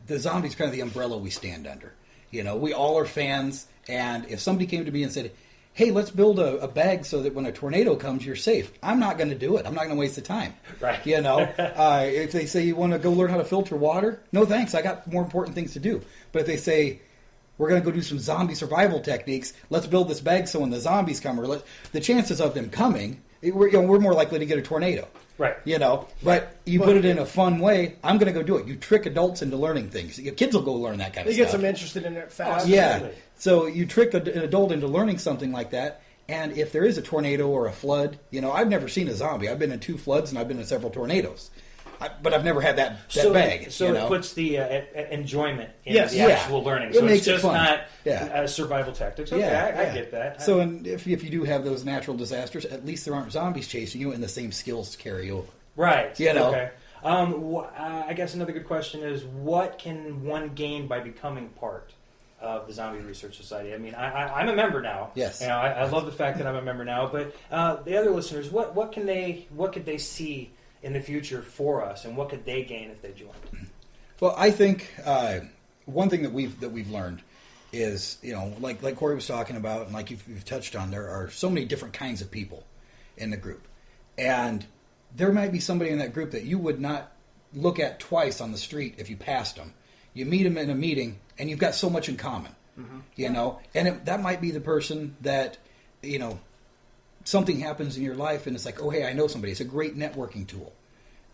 the zombie's kind of the umbrella we stand under. We all are fans, and if somebody came to me and said, hey, let's build a bag so that when a tornado comes, you're safe, I'm not going to do it. I'm not going to waste the time. Right. If they say you want to go learn how to filter water, no thanks, I got more important things to do. But if they say, we're going to go do some zombie survival techniques, let's build this bag so when the zombies come, the chances of them coming, we're more likely to get a tornado. Right. But you put it in a fun way, I'm going to go do it. You trick adults into learning things. Kids will go learn that kind of stuff. They get some interested in it fast. Yeah. So you trick an adult into learning something like that, and if there is a tornado or a flood, I've never seen a zombie. I've been in 2 floods and I've been in several tornadoos. But I've never had that bag. So it puts the enjoyment in the actual learning. So it's just not survival tactics. Okay, I get that. So if you do have those natural disasters, at least there aren't zombies chasing you and the same skills carry over. Right. Okay. I guess another good question is, what can one gain by becoming part of the Zombie Research Society? I mean, I'm a member now. Yes. I love the fact that I'm a member now. But the other listeners, what could they see in the future for us, and what could they gain if they joined? Well, I think one thing that we've learned is, like Cory was talking about, and like you've touched on, there are so many different kinds of people in the group, and there might be somebody in that group that you would not look at twice on the street if you passed them. You meet them in a meeting, and you've got so much in common, and that might be the person that something happens in your life, and it's like, oh, hey, I know somebody. It's a great networking tool.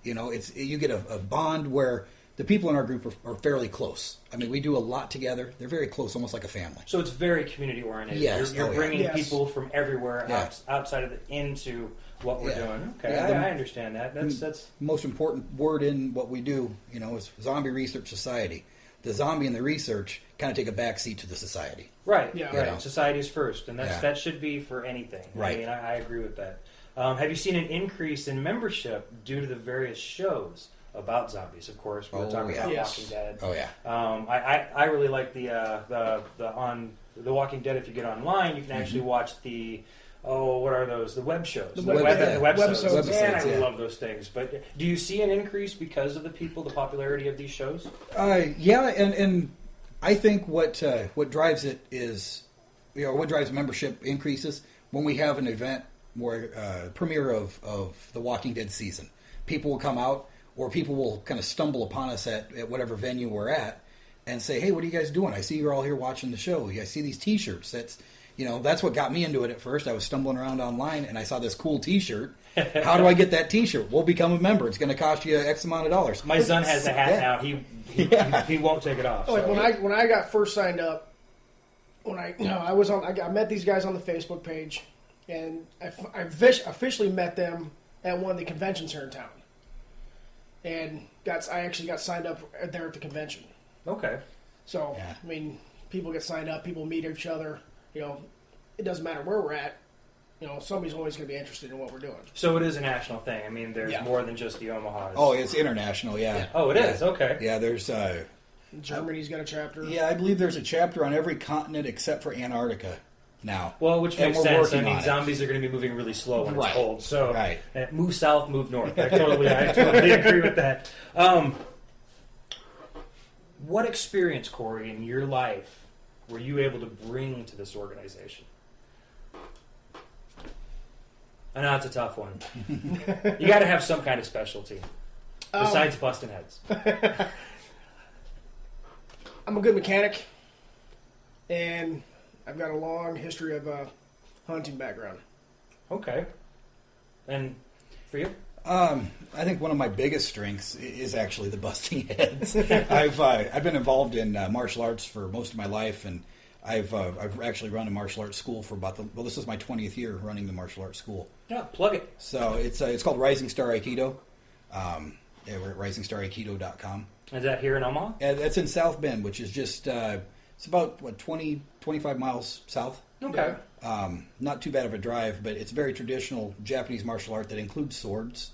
You get a bond where the people in our group are fairly close. I mean, we do a lot together. They're very close, almost like a family. So it's very community-oriented. Yes. You're bringing people from everywhere outside of into what we're doing. Okay, I understand that. That's the most important word in what we do, is Zombie Research Society. The zombie and the research kind of take a backseat to the society. Right. Yeah. Right. Society's first, and that should be for anything. Right. I mean, I agree with that. Have you seen an increase in membership due to the various shows about zombies? Of course, we're talking about Walking Dead. Oh yeah. I really like the on The Walking Dead. If you get online, you can actually watch the. Oh, what are those? The web shows. The webisodes. Man, I love those things. But do you see an increase because of the popularity of these shows? Yeah, and I think what drives it is, what drives membership increases when we have an event where premiere of The Walking Dead season. People will come out, or people will kind of stumble upon us at whatever venue we're at and say, hey, what are you guys doing? I see you're all here watching the show. I see these T-shirts. That's what got me into it at first. I was stumbling around online, and I saw this cool T-shirt. How do I get that T-shirt? Well, become a member. It's going to cost you X amount of dollars. My son has a hat now. He won't take it off. So. Like when I got first signed up, I met these guys on the Facebook page, and I officially met them at one of the conventions here in town, and I actually got signed up there at the convention. Okay. So I mean, people get signed up. People meet each other. It doesn't matter where we're at. Somebody's always going to be interested in what we're doing. So it is a national thing. I mean, there's more than just the Omahas. Oh, it's international, yeah. Oh, it is? Okay. Yeah, there's... Germany's got a chapter. Yeah, I believe there's a chapter on every continent except for Antarctica now. Well, which makes sense. I mean, zombies are going to be moving really slow when it's cold. So move south, move north. I totally agree with that. What experience, Cory, in your life were you able to bring to this organization? I know it's a tough one. You got to have some kind of specialty besides busting heads. I'm a good mechanic, and I've got a long history of hunting background. Okay. And for you? I think one of my biggest strengths is actually the busting heads. I've been involved in martial arts for most of my life, and I've actually run a martial arts school for this is my 20th year running the martial arts school. Yeah, plug it. So it's called Rising Star Aikido. We're at risingstarakido.com. Is that here in Omaha? That's in South Bend, which is just it's about 25 miles south. Okay. Not too bad of a drive, but it's a very traditional Japanese martial art that includes swords.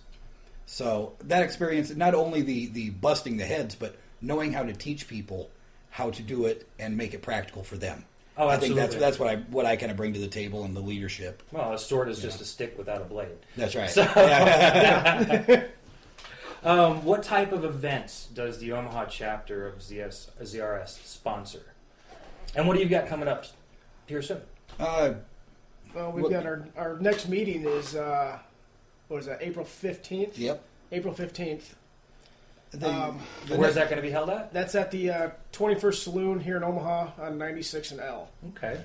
So that experience, not only the busting the heads, but knowing how to teach people how to do it and make it practical for them. Oh, absolutely. I think that's what I kind of bring to the table and the leadership. Well, a sword is just a stick without a blade. That's right. So, What type of events does the Omaha chapter of ZRS sponsor? And what do you got coming up here soon? Well, we've got our next meeting is, April 15th? Yep. April 15th. Where's that going to be held at? That's at the 21st Saloon here in Omaha on 96 and L. Okay.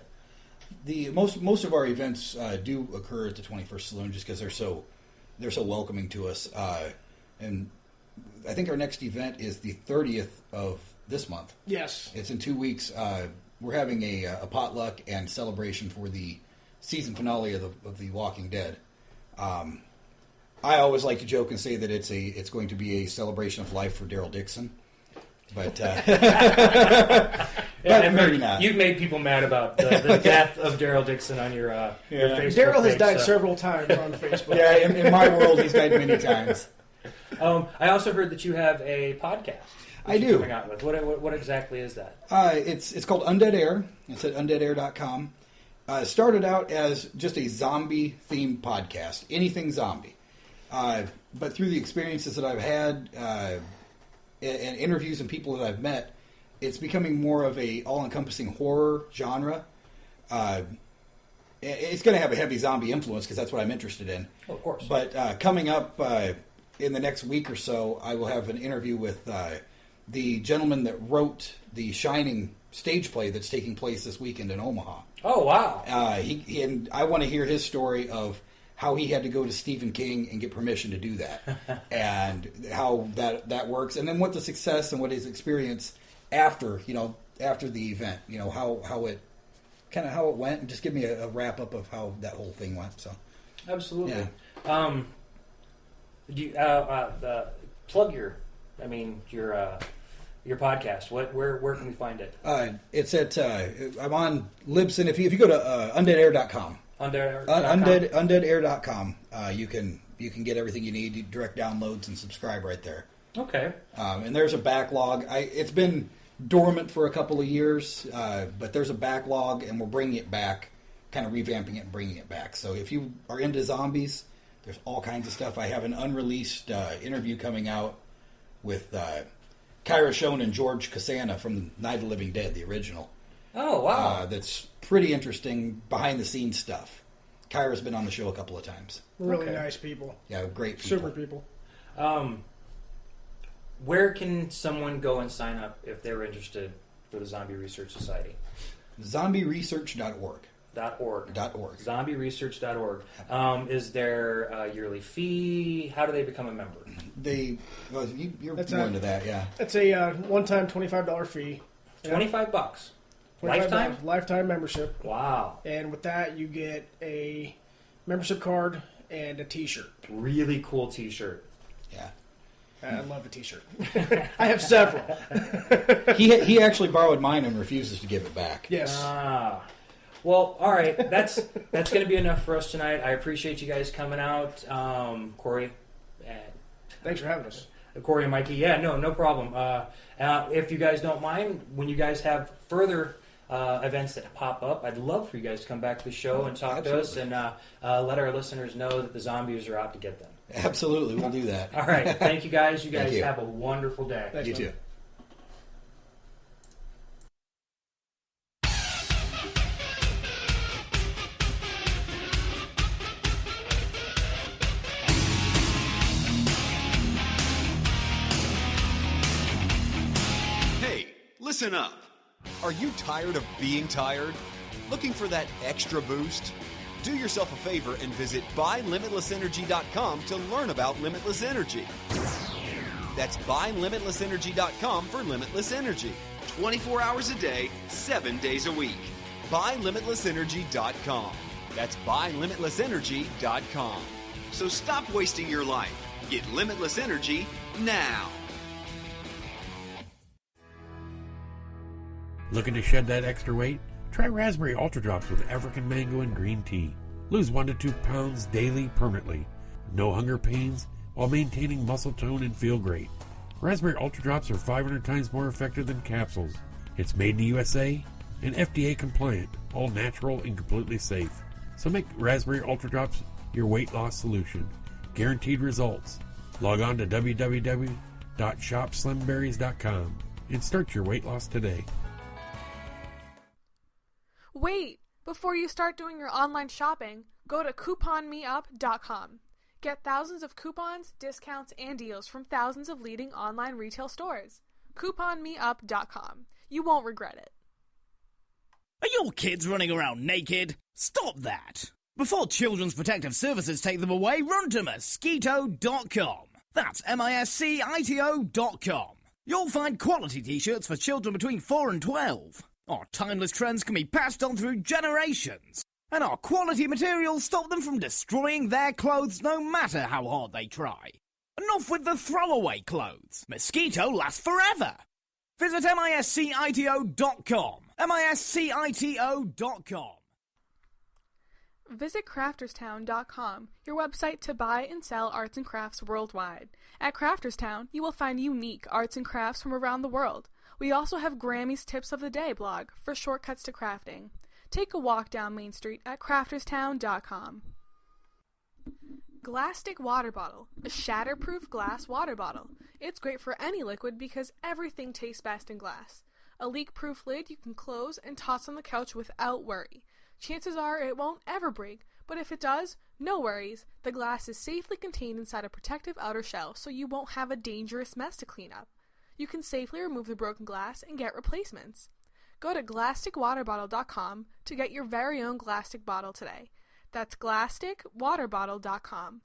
The most of our events do occur at the 21st Saloon just because they're so welcoming to us. And I think our next event is the 30th of this month. Yes. It's in 2 weeks. We're having a potluck and celebration for the season finale of the Walking Dead. I always like to joke and say that it's going to be a celebration of life for Daryl Dixon, but maybe not. You've made people mad about the death of Daryl Dixon on your Facebook Daryl has page, died several times on Facebook. Yeah, in my world, he's died many times. I also heard that you have a podcast. I do. Coming out with. What exactly is that? It's called Undead Air. It's at undeadair.com. It started out as just a zombie-themed podcast, anything zombie. But through the experiences that I've had and interviews and people that I've met, it's becoming more of a all-encompassing horror genre. It's going to have a heavy zombie influence because that's what I'm interested in. Oh, of course. But coming up in the next week or so, I will have an interview with the gentleman that wrote the Shining stage play that's taking place this weekend in Omaha. Oh, wow. And I want to hear his story of how he had to go to Stephen King and get permission to do that, and how that works, and then what the success and what his experience after the event, how it went, and just give me a wrap up of how that whole thing went. So, absolutely. Yeah. Do you plug your podcast? Where can we find it? It's at I'm on Libsyn. If you go to undeadair.com. Undeadair.com. You can get everything you need, direct downloads, and subscribe right there. Okay. And there's a backlog. It's been dormant for a couple of years, but there's a backlog, and we're bringing it back, kind of revamping it and bringing it back. So if you are into zombies, there's all kinds of stuff. I have an unreleased interview coming out with Kyra Schoen and George Costanza from Night of the Living Dead, the original. Oh, wow. That's pretty interesting behind-the-scenes stuff. Kyra's been on the show a couple of times. Really nice people. Yeah, great people. Super people. Where can someone go and sign up if they're interested for the Zombie Research Society? ZombieResearch.org. .org. ZombieResearch.org. Is there a yearly fee? How do they become a member? You're more into that, yeah. It's a one-time $25 fee. $25. Lifetime? Lifetime membership. Wow. And with that, you get a membership card and a T-shirt. Really cool T-shirt. Yeah. I love the T-shirt. I have several. He actually borrowed mine and refuses to give it back. Yes. Well, all right. That's going to be enough for us tonight. I appreciate you guys coming out, Cory. Thanks for having us. Cory and Mikey. Yeah, no problem. If you guys don't mind, when you guys have further events that pop up, I'd love for you guys to come back to the show and talk to us and let our listeners know that the zombies are out to get them. Absolutely, we'll do that. All right. Thank you, guys. You guys have a wonderful day. Thanks, you too. Listen up. Are you tired of being tired? Looking for that extra boost? Do yourself a favor and visit buylimitlessenergy.com to learn about limitless energy. That's buylimitlessenergy.com for limitless energy. 24 hours a day, 7 days a week. Buylimitlessenergy.com. That's buylimitlessenergy.com. So stop wasting your life. Get limitless energy now. Looking to shed that extra weight? Try Raspberry Ultra Drops with African mango and green tea. Lose 1 to 2 pounds daily permanently. No hunger pains while maintaining muscle tone and feel great. Raspberry Ultra Drops are 500 times more effective than capsules. It's made in the USA and FDA compliant, all natural and completely safe. So make Raspberry Ultra Drops your weight loss solution. Guaranteed results. Log on to www.shopslimberries.com and start your weight loss today. Wait! Before you start doing your online shopping, go to couponmeup.com. Get thousands of coupons, discounts, and deals from thousands of leading online retail stores. couponmeup.com. You won't regret it. Are your kids running around naked? Stop that! Before Children's Protective Services take them away, run to mosquito.com. That's MISCITO.com. You'll find quality t-shirts for children between 4 and 12. Our timeless trends can be passed on through generations. And our quality materials stop them from destroying their clothes no matter how hard they try. Enough with the throwaway clothes. Mosquito lasts forever. Visit MISCITO.com. MISCITO.com. Visit crafterstown.com, your website to buy and sell arts and crafts worldwide. At Crafterstown, you will find unique arts and crafts from around the world. We also have Grammy's Tips of the Day blog for shortcuts to crafting. Take a walk down Main Street at crafterstown.com. Glastic Water Bottle, a shatterproof glass water bottle. It's great for any liquid because everything tastes best in glass. A leak-proof lid you can close and toss on the couch without worry. Chances are it won't ever break, but if it does, no worries. The glass is safely contained inside a protective outer shell, so you won't have a dangerous mess to clean up. You can safely remove the broken glass and get replacements. Go to GlasticWaterBottle.com to get your very own Glastic bottle today. That's GlasticWaterBottle.com.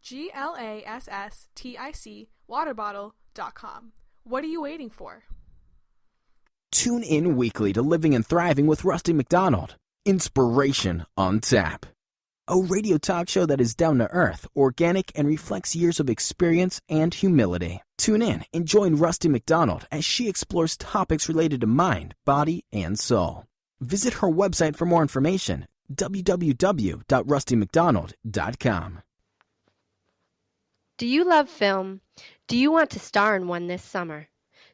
GLASSTIC waterbottle.com. What are you waiting for? Tune in weekly to Living and Thriving with Rusty McDonald. Inspiration on tap. A radio talk show that is down to earth, organic, and reflects years of experience and humility. Tune in and join Rusty McDonald as she explores topics related to mind, body, and soul. Visit her website for more information, www.rustymcdonald.com. Do you love film? Do you want to star in one this summer?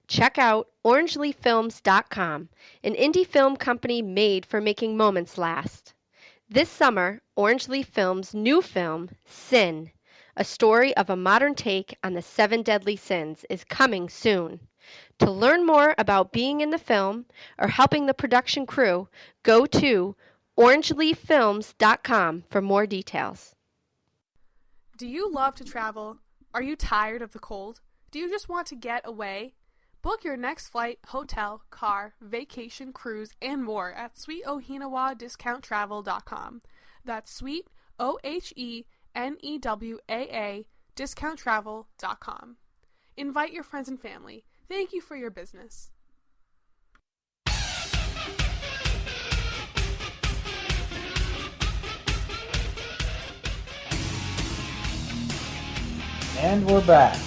Check out orangeleaffilms.com, an indie film company made for making moments last. This summer, Orange Leaf Films' new film, Sin, a story of a modern take on the 7 deadly sins, is coming soon. To learn more about being in the film or helping the production crew, go to orangeleaffilms.com for more details. Do you love to travel? Are you tired of the cold? Do you just want to get away? Book your next flight, hotel, car, vacation, cruise, and more at sweetohinawaa.discounttravel.com. That's sweet, OHENEWAA, discounttravel.com. Invite your friends and family. Thank you for your business. And we're back.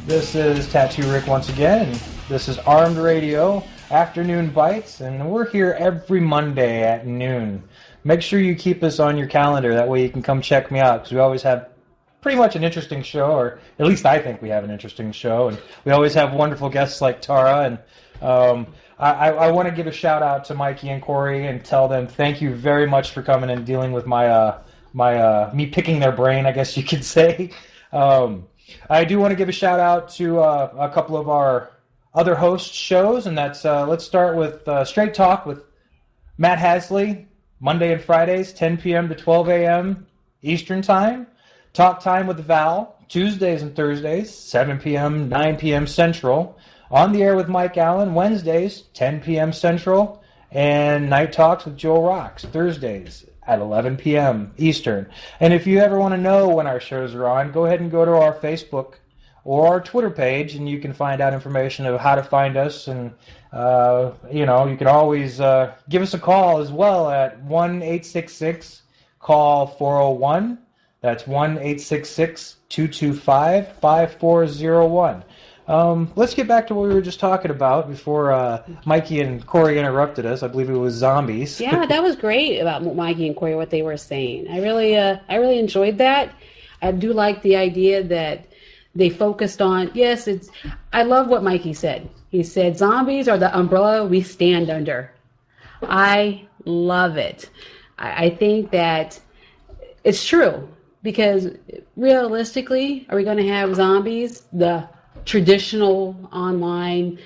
This is Tattoorick once again, and this is Armed Radio, Afternoon Bites, and we're here every Monday at noon. Make sure you keep us on your calendar, that way you can come check me out, because we always have pretty much an interesting show, or at least I think we have an interesting show, and we always have wonderful guests like Tara, and I want to give a shout out to Mikey and Cory and tell them thank you very much for coming and dealing with my me picking their brain, I guess you could say. I do want to give a shout out to a couple of our other host shows, and that's let's start with Straight Talk with Matt Hasley, Monday and Fridays, 10 p.m. to 12 a.m. Eastern Time. Talk Time with Val, Tuesdays and Thursdays, 7 p.m., 9 p.m. Central. On the Air with Mike Allen, Wednesdays, 10 p.m. Central. And Night Talks with Joel Rocks, Thursdays at 11 p.m. Eastern. And if you ever want to know when our shows are on, go ahead and go to our Facebook or our Twitter page, and you can find out information of how to find us. And, you can always give us a call as well at 1-866-CALL-401. That's 1-866-225-5401. Let's get back to what we were just talking about before Mikey and Cory interrupted us. I believe it was zombies. Yeah, that was great about Mikey and Cory, what they were saying. I really enjoyed that. I do like the idea that they focused on, I love what Mikey said. He said, zombies are the umbrella we stand under. I love it. I think that it's true. because realistically, are we going to have zombies, the traditional online